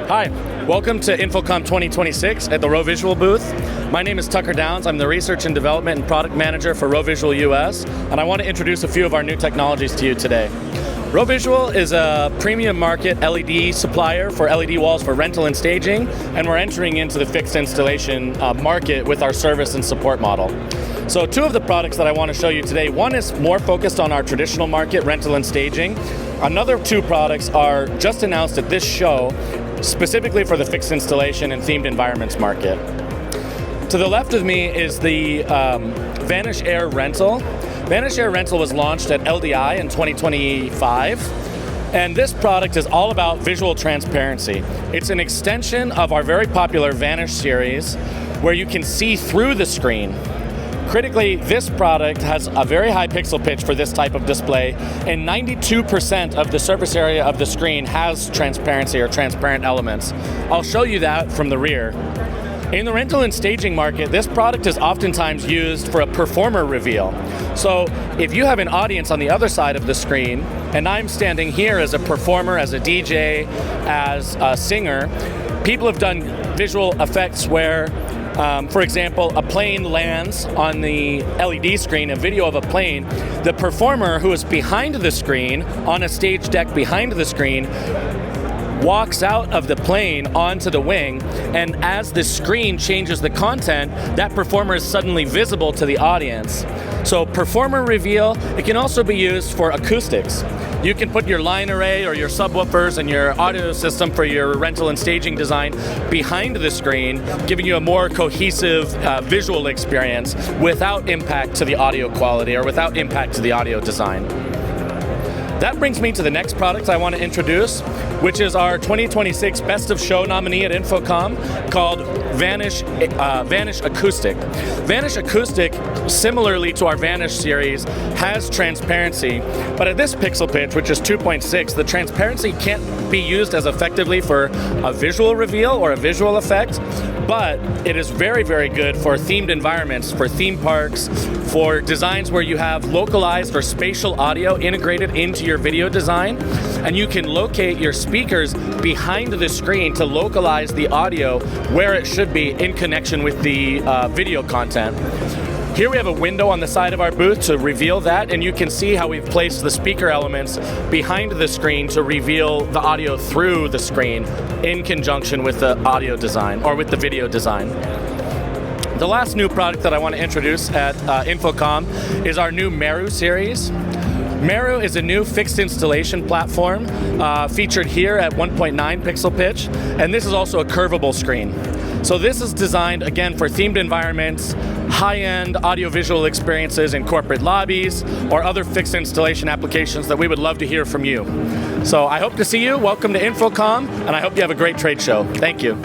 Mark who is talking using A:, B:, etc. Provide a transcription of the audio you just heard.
A: Hi, welcome to InfoComm 2026 at the ROE Visual booth. My name is Tucker Downs. I'm the Research and Development and Product Manager for ROE Visual US, and I want to introduce a few of our new technologies to you today. ROE Visual is a premium market LED supplier for LED walls for rental and staging, and we're entering into the fixed installation market with our service and support model. So two of the products that I want to show you today, one is more focused on our traditional market, rental and staging. Another two products are just announced at this show, specifically for the fixed installation and themed environments market. To the left of me is the Vanish Air Rental. Vanish Air Rental was launched at LDI in 2025, and this product is all about visual transparency. It's an extension of our very popular Vanish series, where you can see through the screen. Critically, this product has a very high pixel pitch for this type of display, and 92% of the surface area of the screen has transparency or transparent elements. I'll show you that from the rear. In the rental and staging market, this product is oftentimes used for a performer reveal. So if you have an audience on the other side of the screen, and I'm standing here as a performer, as a DJ, as a singer, people have done visual effects where for example, a plane lands on the LED screen, a video of a plane. The performer who is behind the screen, on a stage deck behind the screen, walks out of the plane onto the wing, and as the screen changes the content, that performer is suddenly visible to the audience. So performer reveal, it can also be used for acoustics. You can put your line array or your subwoofers and your audio system for your rental and staging design behind the screen, giving you a more cohesive visual experience without impact to the audio quality or without impact to the audio design. That brings me to the next product I want to introduce, which is our 2026 Best of Show nominee at InfoComm, called Vanish Acoustic. Vanish Acoustic, similarly to our Vanish series, has transparency, but at this pixel pitch, which is 2.6, the transparency can't be used as effectively for a visual reveal or a visual effect, but it is very, very good for themed environments, for theme parks, for designs where you have localized or spatial audio integrated into your video design, and you can locate your speakers behind the screen to localize the audio where it should be in connection with the video content. Here we have a window on the side of our booth to reveal that, and you can see how we've placed the speaker elements behind the screen to reveal the audio through the screen in conjunction with the audio design or with the video design. The last new product that I want to introduce at InfoComm is our new Meru series. Meru is a new fixed installation platform featured here at 1.9 pixel pitch, and this is also a curvable screen. So this is designed, again, for themed environments, high-end audiovisual experiences in corporate lobbies, or other fixed installation applications that we would love to hear from you. So I hope to see you. Welcome to InfoComm, and I hope you have a great trade show. Thank you.